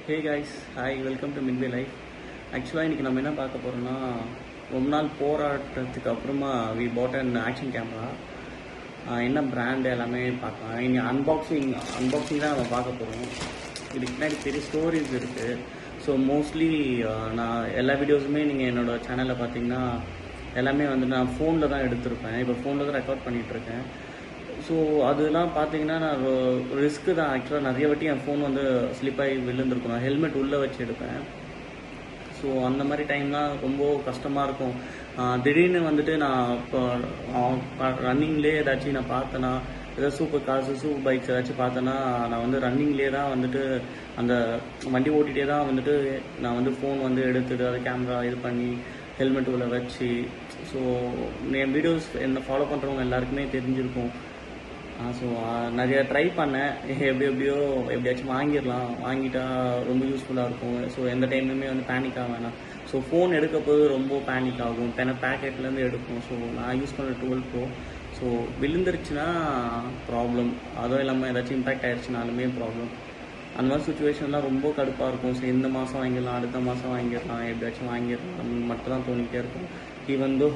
Hey guys, hi, welcome to Midway Life. Actually, இன்னைக்கு நம்ம என்ன பார்க்க போறோம்னா ரொம்ப நாள் போராட்டத்துக்கு அப்புறமா we bought an action camera. என்ன பிராண்ட் எல்லாமே பார்க்கலாம். இனி அன்பாக்சிங் தான் நம்ம பார்க்க போகிறோம். இதுக்கு பின்னாடி பெரிய ஸ்டோரிஸ் இருக்குது. ஸோ மோஸ்ட்லி நான் எல்லா வீடியோஸுமே நீங்கள் என்னோடய சேனலில் பார்த்தீங்கன்னா எல்லாமே வந்து நான் ஃபோனில் தான் எடுத்திருப்பேன். இப்போ ஃபோனில் தான் ரெக்கார்ட் பண்ணிகிட்ருக்கேன். ஸோ அதெல்லாம் பார்த்தீங்கன்னா நான் ரிஸ்க்கு தான். ஆக்சுவலாக நிறைய வாட்டி என் ஃபோன் வந்து ஸ்லிப் ஆகி விழுந்திருக்கும். நான் ஹெல்மெட் உள்ளே வச்சு எடுப்பேன். ஸோ அந்த மாதிரி டைம்லாம் ரொம்ப கஷ்டமாக இருக்கும். திடீர்னு வந்துட்டு நான் இப்போ ரன்னிங்லேயே ஏதாச்சும் நான் பார்த்தேன்னா, ஏதாவது சூப்பர் பைக்ஸ் ஏதாச்சும் பார்த்தேன்னா, நான் வந்து ரன்னிங்லேயே தான் வந்துட்டு அந்த வண்டி ஓட்டிகிட்டே தான் வந்துட்டு நான் வந்து ஃபோன் வந்து எடுத்துட்டு அதை கேமரா இது பண்ணி ஹெல்மெட் உள்ள வச்சு. ஸோ என் வீடியோஸ் என்ன ஃபாலோ பண்ணுறவங்க எல்லாருக்குமே தெரிஞ்சிருக்கும். ஸோ நிறையா ட்ரை பண்ணேன். எப்படியாச்சும் வாங்கிட்டா ரொம்ப யூஸ்ஃபுல்லாக இருக்கும். ஸோ எந்த டைமுமே வந்து பேனிக் ஆக வேணாம். ஸோ ஃபோன் எடுக்க போது ரொம்ப பேனிக் ஆகும். பேக்கெட்லேருந்து எடுக்கும். ஸோ நான் யூஸ் பண்ணுற 12 Pro. ஸோ விழுந்துருச்சுன்னா ப்ராப்ளம், அதுவும் இல்லாமல் ஏதாச்சும் இம்பேக்ட் ஆகிடுச்சுனாலுமே ப்ராப்ளம். அந்த மாதிரி சுச்சுவேஷன்லாம் ரொம்ப கடுப்பாக இருக்கும். ஸோ இந்த மாதம் வாங்கிடலாம், அடுத்த மாதம் வாங்கிடலாம், எப்படியாச்சும் வாங்கிடலாம் மட்டும் தான் தோணிகிட்டே இருக்கும். ஈவன் தோ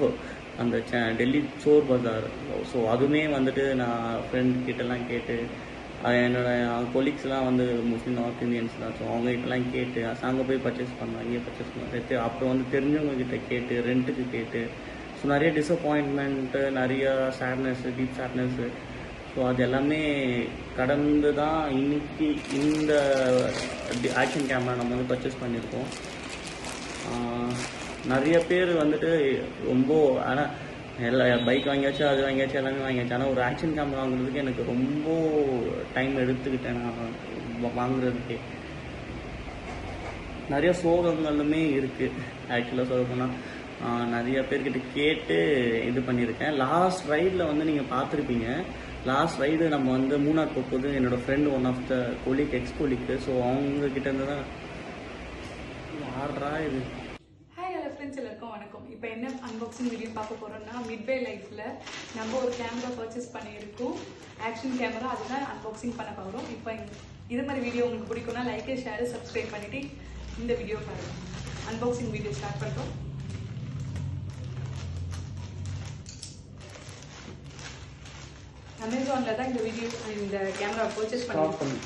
அந்த டெல்லி சோர் பஜார், ஸோ அதுவுமே வந்துட்டு நான் ஃப்ரெண்ட் கிட்டலாம் கேட்டு, என்னோடய கொலீக்ஸ்லாம் வந்து மோஸ்ட்லி நார்த் இந்தியன்ஸ் தான். ஸோ அவங்ககிட்டலாம் கேட்டு அங்கே போய் பர்ச்சேஸ் பண்ணலாம், இங்கே பர்ச்சேஸ் பண்ணலாம். அப்புறம் வந்து தெரிஞ்சவங்ககிட்ட கேட்டு ரெண்ட்டுக்கு கேட்டு, ஸோ நிறைய டிசப்பாயின்ட்மெண்ட்டு, நிறைய சேட்னஸ்ஸு, டீப் சேட்னஸ்ஸு. ஸோ அது எல்லாமே கடந்து தான் இன்னைக்கு இந்த ஆக்ஷன் கேமரா நம்ம வந்து பர்ச்சேஸ் பண்ணியிருக்கோம். நிறைய பேர் வந்துட்டு ரொம்ப ஆனால் எல்லா பைக் வாங்கியாச்சு, அது வாங்கியாச்சு, எல்லாமே வாங்கியாச்சு. ஆனால் ஒரு ஆக்ஷன் கேமரா வாங்குறதுக்கு எனக்கு ரொம்ப டைம் எடுத்துக்கிட்டேன் நான் வாங்குறதுக்கே. நிறைய சோகங்களுமே இருக்குது. ஆக்சுவலாக சொல்ல போனால் நிறைய பேர்கிட்ட கேட்டு இது பண்ணியிருக்கேன். லாஸ்ட் ரைடில் வந்து நீங்கள் பார்த்துருப்பீங்க. லாஸ்ட் ரைடு நம்ம வந்து மூணார் போகும்போது என்னோடய friend one of the ex colleague, so அவங்கக்கிட்ட இருந்து தான் யாரா இது. ஃப்ரெண்ட்ஸ் எல்லாருக்கும் வணக்கம். இப்போ என்ன அன்பாக்சிங் வீடியோ பார்க்க போகிறோம்னா, மிட்வே லைஃப்பில் நம்ம ஒரு கேமரா பர்ச்சேஸ் பண்ணியிருக்கோம், ஆக்ஷன் கேமரா. அதுதான் அன்பாக்சிங் பண்ண போகிறோம். இப்போ இது மாதிரி வீடியோ உங்களுக்கு பிடிக்கும்னா லைக், ஷேர், சப்ஸ்கிரைப் பண்ணிவிட்டு இந்த வீடியோ பாருங்கள். அன்பாக்சிங் வீடியோ ஸ்டார்ட் பண்ணுறோம். அமேசானில் தான் இந்த கேமரா பர்ச்சேஸ் பண்ணியிருக்கோம்.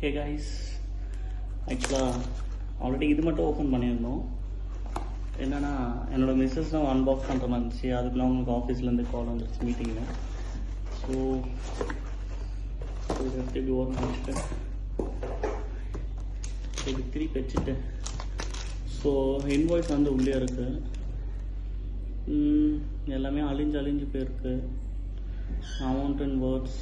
ஹே கைஸ், ஆக்சுவலாக ஆல்ரெடி இது மட்டும் ஓப்பன் பண்ணியிருந்தோம். என்னென்னா என்னோடய மிஸ்ஸஸ் தான் அன்பாக்ஸ் பண்ணுற மாதிரி இருந்துச்சு. அதுக்குள்ள அவங்களுக்கு ஆஃபீஸ்லேருந்து கால் வந்துருச்சு மீட்டிங்கில். ஸோ எப்படி ஓப்பன் பண்ணிட்டு இது திருப்பி வச்சுட்டு, ஸோ இன்வாய்ஸ் வந்து உள்ளே இருக்குது. எல்லாமே அழிஞ்சு போயிருக்கு. Amount and words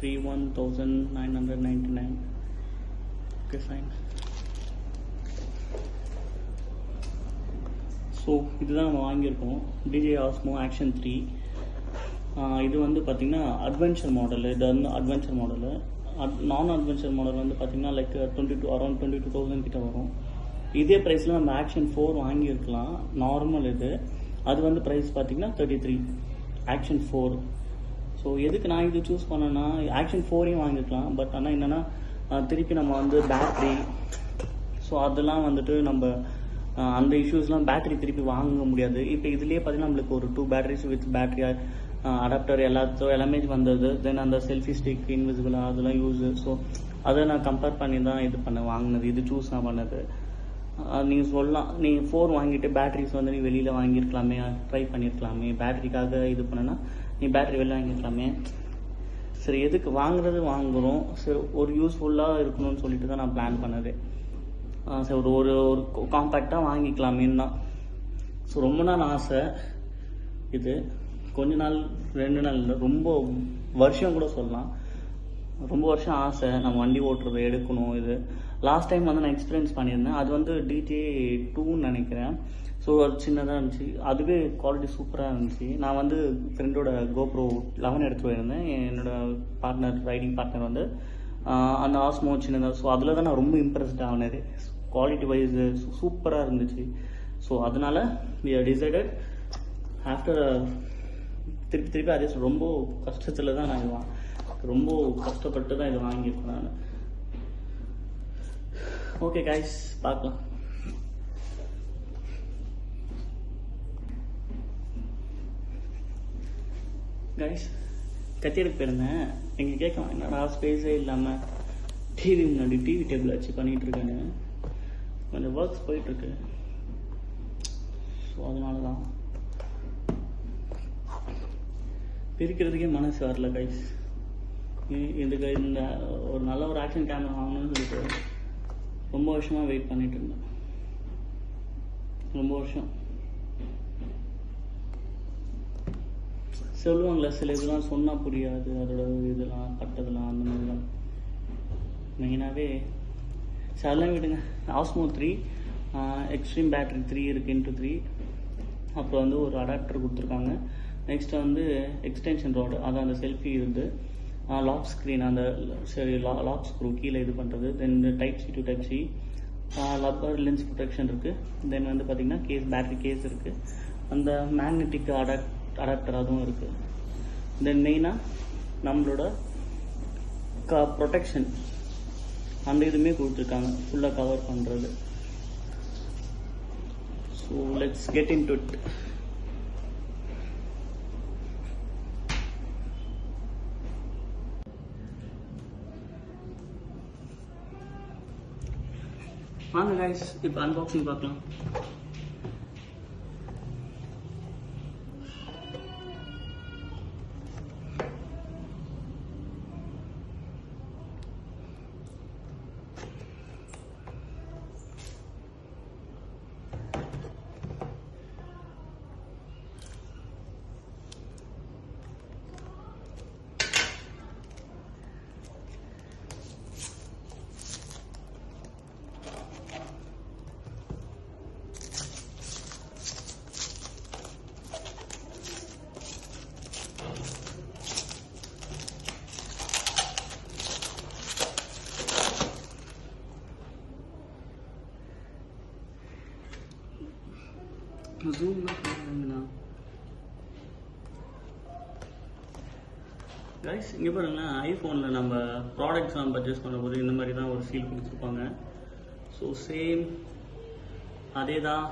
31,999. Okay fine. So இதுதான் நம்ம வாங்கியிருக்கோம், DJI Osmo Action 3. இது வந்து பார்த்திங்கன்னா அட்வென்ச்சர் மாடல். இது வந்து அட்வென்ச்சர் மாடலு. நான் அட்வென்ச்சர் மாடல் வந்து பார்த்திங்கன்னா லைக் அரௌண்ட் 22,000 கிட்ட வரும். இதே ப்ரைஸில் நம்ம Action 4 வாங்கியிருக்கலாம், நார்மல் இது. அது வந்து ப்ரைஸ் பார்த்திங்கன்னா 33, Action 4. ஸோ எதுக்கு நான் இது சூஸ் பண்ணேன்னா, ஆக்ஷன் 4ஐயும் வாங்கிக்கலாம். பட் ஆனால் என்னென்னா திருப்பி நம்ம வந்து பேட்ரி, ஸோ அதெல்லாம் வந்துட்டு நம்ம அந்த இஷ்யூஸ்லாம் பேட்ரி திருப்பி வாங்க முடியாது. இப்போ இதுலேயே பார்த்தீங்கன்னா நம்மளுக்கு ஒரு 2 பேட்டரிஸ் வித் பேட்ரி அடாப்டர் எல்லாமே வந்தது. தென் அந்த செல்ஃபி ஸ்டிக் இன்விசிபிளாக அதெல்லாம் யூஸு. ஸோ அதை நான் கம்பேர் பண்ணி தான் இது வாங்கினது. இது சூஸ் நான் பண்ணது. நீங்கள் சொல்லலாம், நீங்கள் 4 வாங்கிட்டு பேட்டரிஸ் வந்து நீ வெளியில் வாங்கியிருக்கலாமே, ட்ரை பண்ணியிருக்கலாமே. பேட்டரிக்காக இது பண்ணனா நீ பேட்டரி வெளில வாங்கிக்கலாமே. சரி, எதுக்கு வாங்குகிறோம், சரி ஒரு யூஸ்ஃபுல்லாக இருக்கணும்னு சொல்லிட்டு தான் நான் பிளான் பண்ணது. சரி ஒரு காம்பேக்டாக வாங்கிக்கலாமேன்னு தான். ஸோ ரொம்ப நாள் ஆசை இது. கொஞ்ச நாள் 2 நாள் இல்லை, ரொம்ப வருஷம் கூட சொல்லலாம். ரொம்ப வருஷம் ஆசை நம்ம வண்டி ஓட்டுறதை எடுக்கணும். இது லாஸ்ட் டைம் வந்து நான் எக்ஸ்பீரியன்ஸ் பண்ணியிருந்தேன். அது வந்து DJI 2ன்னு நினைக்கிறேன். ஸோ அது சின்னதாக இருந்துச்சு, அதுவே குவாலிட்டி சூப்பராக இருந்துச்சு. நான் வந்து ஃப்ரெண்டோட GoPro 11 எடுத்துகிட்டு போயிருந்தேன். என்னோடய ரைடிங் பார்ட்னர் வந்து அந்த ஆஸ்மோ சின்னதாக. ஸோ அதில் தான் நான் ரொம்ப இம்ப்ரெஸ்ட் ஆனது. குவாலிட்டி வைஸ் சூப்பராக இருந்துச்சு. ஸோ அதனால் we have decided ஆஃப்டர் திருப்பி அதே ரொம்ப கஷ்டத்தில் தான் நான் ரொம்ப கஷ்டப்பட்டு தான் இதை வாங்கியிருக்கேன் நான். ஓகே கைஸ், பார்க்கலாம். கைஸ், கத்தி எடுக்க போயிருந்தேன். நீங்கள் கேட்கலாம், என்னடா ஸ்பேஸே இல்லாமல் டிவி முன்னாடி டிவி டேபிள் வச்சு பண்ணிகிட்டு இருக்கேன்னு. கொஞ்சம் ஒர்க்ஸ் போயிட்டுருக்கு. ஸோ அதனால தான் பிரிக்கிறதுக்கே மனசு வரல கைஸ். இந்த ஒரு நல்ல ஒரு ஆக்ஷன் கேமரா வாங்கணும்னு சொல்லிட்டு ரொம்ப வருஷமாக வெயிட் பண்ணிட்டு இருந்தேன். ரொம்ப வருஷம். சொல்லுவாங்களே சில இதெல்லாம் சொன்னால் புரியாது, அதோட இதெல்லாம் பட்டதெல்லாம் அந்த மாதிரிலாம். மெயினாகவே அதெல்லாம் விடுங்க. ஆஸ்மோ 3 எக்ஸ்ட்ரீம் பேட்டரி 3 இருக்குது, இன்ட்டு 3. அப்புறம் வந்து ஒரு அடாப்டர் கொடுத்துருக்காங்க. நெக்ஸ்ட் வந்து எக்ஸ்டென்ஷன் ரோடு, அது அந்த செல்ஃபி இருந்து லாக் ஸ்க்ரீன், அந்த சரி லாக் ஸ்க்ரூ கீழே இது பண்ணுறது. Then type C to type C, rubber lens protection இருக்குது. தென் வந்து பார்த்திங்கன்னா கேஸ், பேட்டரி கேஸ் இருக்குது. அந்த மேக்னெட்டிக் அடாப்டர் அதுவும் இருக்குது. தென் மெயினாக நம்மளோட ப்ரொடெக்ஷன் அந்த இதுவுமே கொடுத்துருக்காங்க, ஃபுல்லாக கவர் பண்ணுறது. So let's get in to it. வாங்க கைஸ், இப்போ அன்பாக்சிங் பார்க்கலாம். கைஸ், இங்கே பாருங்களேன், ஐஃபோனில் நம்ம ப்ராடக்ட்ஸ்லாம் பர்ச்சேஸ் பண்ணும்போது இந்த மாதிரி தான் ஒரு சீல் கொடுத்துருப்பாங்க. ஸோ சேம் அதே தான்.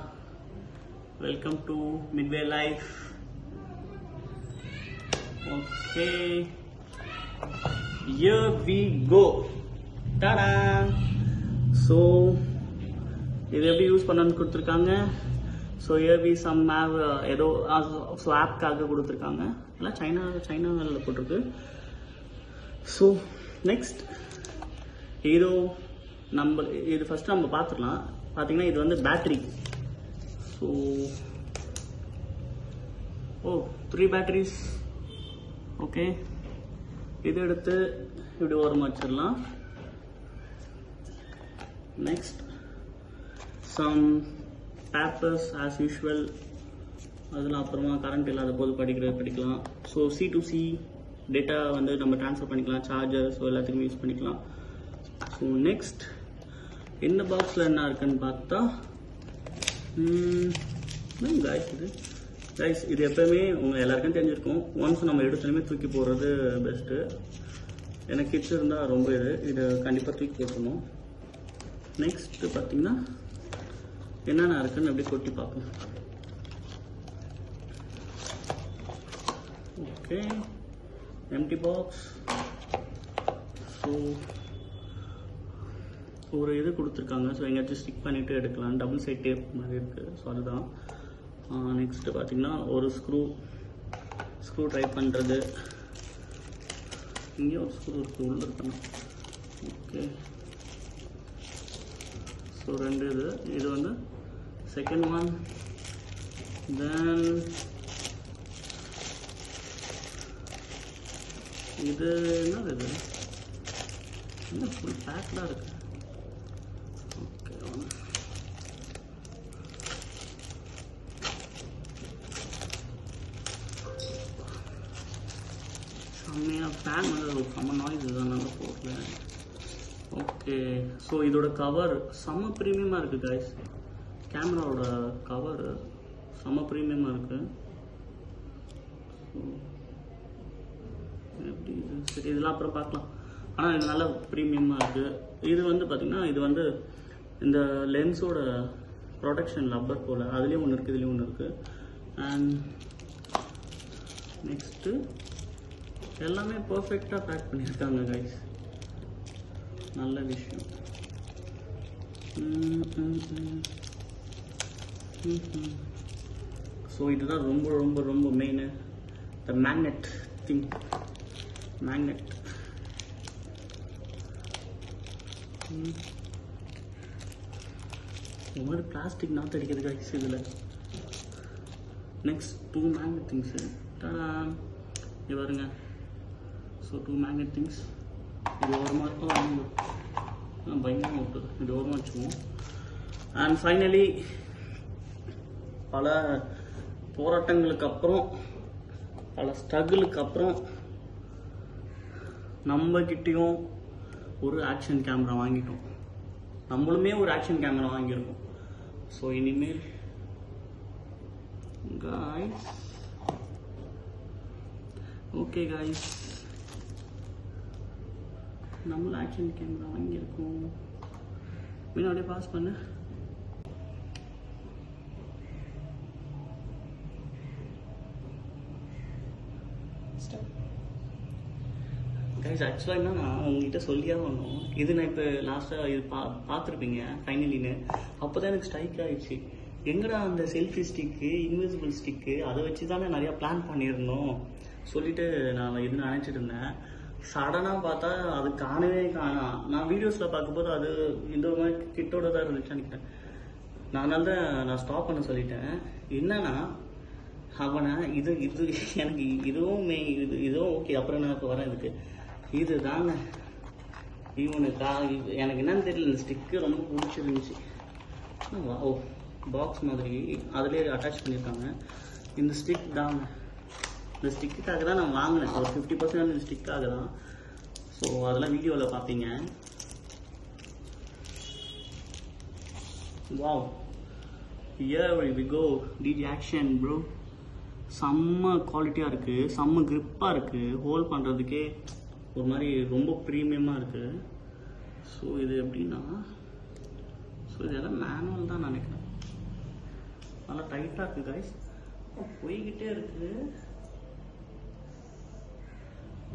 Welcome to Midway life. Okay, here we go. Tata. So இது எப்படி யூஸ் பண்ணணும்னு கொடுத்துருக்காங்க. ஸோ ஏவி சம் ஆப் ஏதோ ஸோ ஆப்காக கொடுத்துருக்காங்க. எல்லாம் சைனாவில் போட்டிருக்கு. ஸோ நெக்ஸ்ட் ஏதோ இது ஃபஸ்ட்டு நம்ம பார்த்துக்கலாம். பார்த்தீங்கன்னா இது வந்து பேட்ரி. So 3 batteries. ஓகே, இது எடுத்து இப்படி ஓரமாக வச்சிடலாம். Next sum papers as usual. அதெல்லாம் அப்புறமா கரண்ட் இல்லாத போது படிக்கலாம். ஸோ C2C டேட்டா வந்து நம்ம ட்ரான்ஸ்ஃபர் பண்ணிக்கலாம், சார்ஜர், ஸோ எல்லாத்துக்குமே யூஸ் பண்ணிக்கலாம். ஸோ நெக்ஸ்ட் இந்த பாக்ஸில் என்ன இருக்குன்னு பார்த்தா, கைஸ் இது எப்போவுமே உங்கள் எல்லாருக்கும் தெரிஞ்சிருக்கும். ஒன்ஸ் நம்ம எடுத்தோமே தூக்கி போடுறது பெஸ்ட்டு. எனக்கு கிட்ஸ் இருந்தால் ரொம்ப இதை கண்டிப்பாக தூக்கி போட்டுருணும். நெக்ஸ்ட்டு பார்த்தீங்கன்னா என்னென்ன இருக்குன்னு அப்படியே கொட்டி பார்ப்போம். Okay, empty box. ஸோ ஒரு இது கொடுத்துருக்காங்க. ஸோ எங்கேயாச்சும் ஸ்டிக் பண்ணிவிட்டு எடுக்கலாம். டபுள் சைட் டேப் மாதிரி இருக்குது. ஸோ அதுதான். நெக்ஸ்ட்டு பார்த்தீங்கன்னா ஒரு ஸ்க்ரூ ட்ரை பண்ணுறது. இங்கேயும் ஒரு ஸ்க்ரூ இருக்குது, உள்ள இருக்கணும். ஓகே, ஸோ 2 இது வந்து செகண்ட் ஒன். தென் இது என்னது, இது என்ன ஃபுல் பேக்டாக இருக்குது. ஓகே, செம்மையாக ஃபேன் வந்து ஒரு செம்ம நாய்ஸ் இதுதான், நல்லா போடல. ஓகே, ஸோ இதோட கவர் செம்ம ப்ரீமியமாக இருக்குது கைஸ். கேமராவோட கவர் செம்ம ப்ரீமியமாக இருக்குது. சரி இதெல்லாம் அப்புறம் பார்க்கலாம். ஆனால் இது நல்ல ப்ரீமியமாக இருக்குது. இது வந்து பார்த்திங்கன்னா இது வந்து இந்த லென்ஸோட ப்ரொடெக்ஷன் ரப்பர் போல் அதுலேயும் ஒன்று இருக்குது, இதுலேயும் ஒன்று இருக்குது. அண்ட் நெக்ஸ்ட்டு எல்லாமே பர்ஃபெக்டாக பேக் பண்ணியிருக்காங்க கைஸ், நல்ல விஷயம். ஸோ இதுதான் ரொம்ப ரொம்ப ரொம்ப மெயின், த மேக்னெட் திங். மேக்னெட் ஒரு மாதிரி பிளாஸ்டிக் நாற்று அடிக்கிறது கைஸ் இதில். நெக்ஸ்ட் 2 மேக்னெட் திங்ஸு இது பாருங்க. So 2 magnet things. இது ஓரமாக பயங்கரமாக விட்டுது, இது ஓரமாக வச்சுக்குவோம். அண்ட் ஃபைனலி பல போராட்டங்களுக்கு அப்புறம், பல ஸ்ட்ரகிளுக்கு அப்புறம் நம்மக்கிட்டேயும் ஒரு ஆக்ஷன் கேமரா வாங்கிட்டோம். நம்மளுமே ஒரு ஆக்ஷன் கேமரா வாங்கியிருக்கோம். ஸோ இனிமேல் guys, ஓகே guys, நம்மள ஆக்ஷன் கேமரா வாங்கியிருக்கோம். அப்படியே பாஸ் பண்ணு. கைஸ் ஆக்சுவலாக என்ன நான் உங்ககிட்ட சொல்லியே ஆகணும். இது நான் இப்போ லாஸ்ட்டாக இது பார்த்துருப்பீங்க ஃபைனலின்னு. அப்போ தான் எனக்கு ஸ்ட்ரைக் ஆகிடுச்சு, எங்கடா அந்த செல்ஃபி ஸ்டிக்கு, இன்விசிபிள் ஸ்டிக்கு, அதை வச்சு தானே நிறையா பிளான் பண்ணியிருந்தோம் சொல்லிட்டு நான் இது நினச்சிட்டு இருந்தேன். சடனாக பார்த்தா அது காணவே காணாம். நான் வீடியோஸில் பார்க்கும்போது அது இந்த மாதிரி கிட்டோட தான் இருந்துச்சு நினைக்கிறேன். அதனால தான் நான் ஸ்டாப் பண்ண சொல்லிட்டேன். என்னன்னா அவனை இது இது எனக்கு இதுவும் இதுவும் ஓகே. அப்புறம் நான் இப்போ வரேன் இதுக்கு. இது தாங்க இவனுக்கா எனக்கு என்னன்னு தெரியல, இந்த ஸ்டிக்கு ரொம்ப பிடிச்சிருந்துச்சு. ஓ பாக்ஸ் மாதிரி அதிலே அட்டாச் பண்ணியிருக்காங்க. இந்த ஸ்டிக் தாங்க, இந்த ஸ்டிக்குக்காக தான் நான் வாங்கினேன். ஒரு 50% இந்த ஸ்டிக்காக தான். ஸோ அதெல்லாம் வீடியோவில் பார்ப்பீங்க. Wow, here we go, DJ action bro. செம்ம குவாலிட்டியாக இருக்குது, செம்ம கிரிப்பாக இருக்குது, ஹோல்ட் பண்ணுறதுக்கே ஒரு மாதிரி ரொம்ப ப்ரீமியமாக இருக்குது. ஸோ இது எப்படின்னா, ஸோ இதெல்லாம் மேனுவல் தான் நினைக்கிறேன். நல்லா டைட்டாக இருக்குது கைஸ், போய்கிட்டே இருக்குது.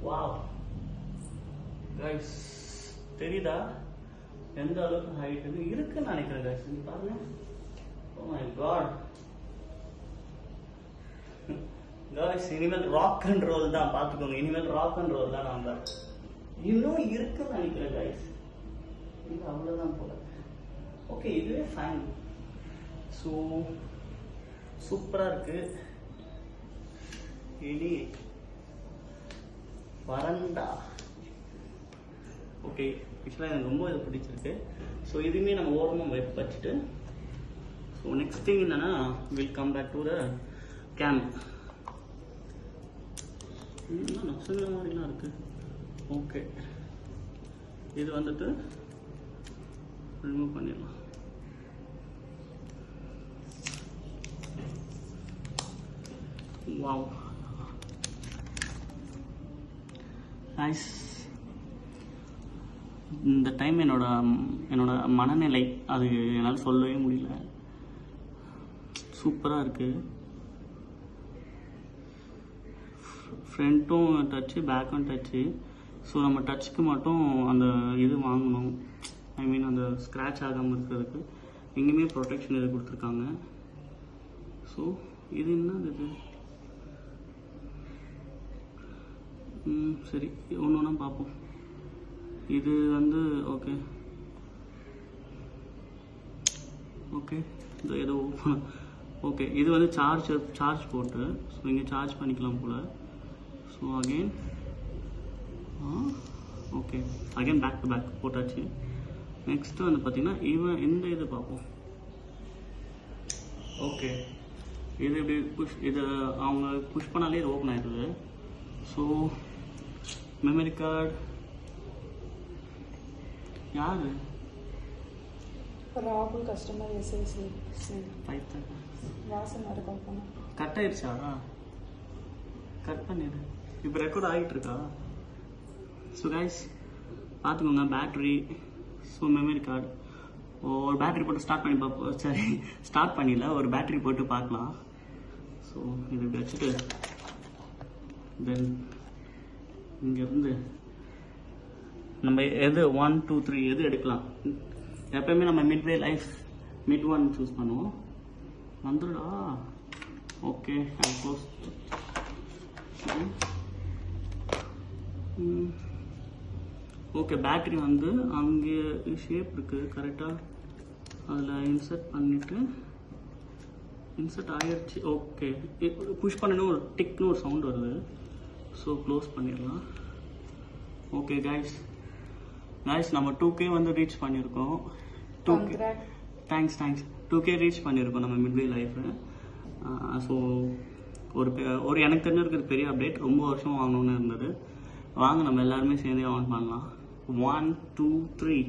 வாவ் கைஸ், தெரியுதா எந்த அளவுக்கு ஹைட் இருக்குன்னு நினைக்கிறேன் கைஸ். நீங்க பாருங்க. ஓ மை காட் கைஸ், இனிமேல் ராக் அண்ட் ரோல் தான், பார்த்துக்கோங்க. இனிமேல் ராக் அண்ட் ரோல் தான். நம்ம இன்னும் இருக்குன்னு நினைக்கிறேன் கைஸ். இது அவ்வளோதான் போல. ஓகே, இதுவே ஃபைன். ஸோ சூப்பராக இருக்கு. இனி வரண்டா. ஓகே, ஆக்சுவலாக எனக்கு ரொம்ப இது பிடிச்சிருக்கு. ஸோ இதுவுமே நம்ம ஓரமாக வச்சுட்டு, ஸோ நெக்ஸ்ட் திங் என்னன்னா, will come back to the game. நக்சங்கிற மாதிரிலாம் இருக்கு. ஓகே, இது வந்துட்டு ரிமூவ் பண்ணிடலாம். Wow nice. இந்த டைம் என்னோட மனநிலை அது என்னால் சொல்லவே முடியல. சூப்பராக இருக்குது. ஃப்ரண்ட்டும் டச்சு, பேக்கும் டச்சு. ஸோ நம்ம டச்சுக்கு மட்டும் அந்த இது வாங்கணும், ஐ மீன் அந்த ஸ்க்ராட்ச் ஆகாமல் இருக்கிறதுக்கு எங்கேயுமே ப்ரொடெக்ஷன் இது கொடுத்துருக்காங்க. ஸோ இது என்ன இது? சரி, ஒன்று ஒன்றா பார்ப்போம். இது வந்து ஓகே ஓகே இந்த ஏதோ ஓகே, இது வந்து சார்ஜ் போட்டு, ஸோ இங்கே சார்ஜ் பண்ணிக்கலாம் போல். So again okay, again back to back போட்டாச்சு. நெக்ஸ்ட்டு வந்து பார்த்தீங்கன்னா இந்த இது பார்ப்போம். ஓகே, இது இப்படி இதை அவங்க புஷ் பண்ணாலே இது ஓப்பன் ஆகிடுது. ஸோ மெமரி கார்டு யார்? ராகுல் கஸ்டமர் எஸ்எஸ்சி பைத்தன் வாசன் வர கால் பண்ண. கட் ஆயிடுச்சா? கட் பண்ணிடு. இப்போ ரெக்கார்ட் ஆகிட்டு இருக்கா? ஸோ கைஸ் பார்த்துக்கோங்க பேட்ரி, ஸோ மெமரி கார்டு. ஒரு பேட்ரி போட்டு ஸ்டார்ட் பண்ணி பார்ப்போம். சரி, ஸ்டார்ட் பண்ணிடல, ஒரு பேட்ரி போட்டு பார்க்கலாம். ஸோ இது இப்படி வச்சுட்டு தென் இங்கேருந்து நம்ம எது 1 2 3 எது எடுக்கலாம். எப்பயுமே நம்ம மிட்வே லைஃப் மிட் 1 சூஸ் பண்ணுவோம். வந்துடுடா. Okay, close. ஓகே, பேட்ரி வந்து அங்கே ஷேப் இருக்குது கரெக்டாக, அதில் இன்சர்ட் பண்ணிவிட்டு இன்சர்ட் ஆகிடுச்சு. ஓகே, புஷ் பண்ணணும், ஒரு டிக்னு ஒரு சவுண்ட் வருது. ஸோ க்ளோஸ் பண்ணிடலாம். ஓகே கைஸ் நம்ம 2K வந்து ரீச் பண்ணியிருக்கோம். 2K தேங்க்ஸ் 2K ரீச் பண்ணியிருக்கோம் நம்ம மிட்வே லைஃபு. ஸோ ஒரு எனக்கு தெரிஞ்சிருக்கிறது பெரிய அப்டேட். ரொம்ப வருஷம் வாங்கணும்னு இருந்தது. வாங்க நம்ம எல்லாருமே சேர்ந்தே ஆன் பண்ணலாம். 1 2 3.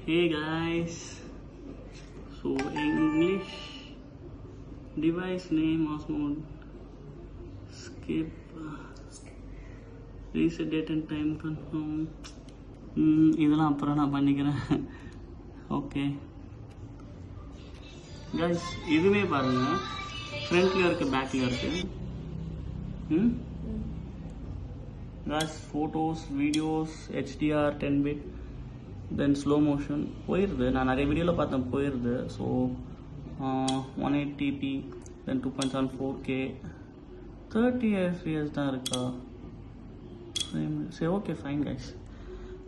Hey guys, so English device name Osmode, skip, reset date and time confirm. இதெல்லாம் அப்புறம் நான் பண்ணிக்கிறேன். ஓகே guys, இதுவே பாருங்க, ஃப்ரண்ட்ல இருக்கு பேக்ல இருக்கு. guys, photos, videos, HDR 10 bit, தென் ஸ்லோ மோஷன் போயிடுது. நான் நிறைய வீடியோவில் பார்த்தேன், போயிடுது. ஸோ 180p, தென் 2.7 4K, 30 FPS தான் இருக்கா. சரி, okay fine guys.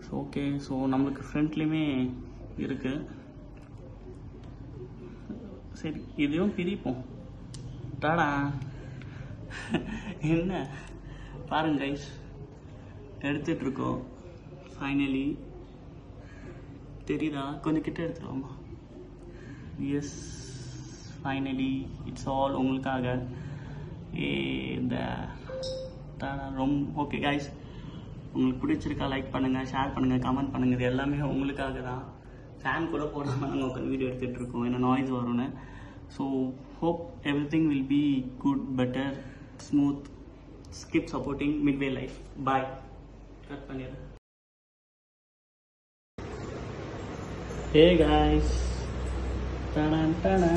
So okay, so நம்மளுக்கு ஃப்ரண்ட்லேயுமே இருக்குது. சரி, இதையும் பிரிப்போம். டாடா. என்ன பாருங்க கைஸ், எடுத்துட்ருக்கோம் ஃபைனலி. தெரியுதா? கொஞ்சம் கிட்ட எடுத்துருவோமா? எஸ், ஃபைனலி இட்ஸ் ஆல் உங்களுக்காக. இந்த ரொம்ப ஓகே கைஸ், உங்களுக்கு பிடிச்சிருக்கா லைக் பண்ணுங்கள், ஷேர் பண்ணுங்கள், கமெண்ட் பண்ணுங்கள். இது எல்லாமே உங்களுக்காக தான். ஃபேன் கூட போடாமல் நாங்கள் உட்காந்து வீடியோ எடுத்துகிட்டு இருக்கோம், ஏன்னா நாய்ஸ் வரும்னு. So hope every thing will be good, better, smooth. Keep supporting Midway life. Bye. Cut பண்ணிடுறேன். Hey guys, ta-da, ta-da.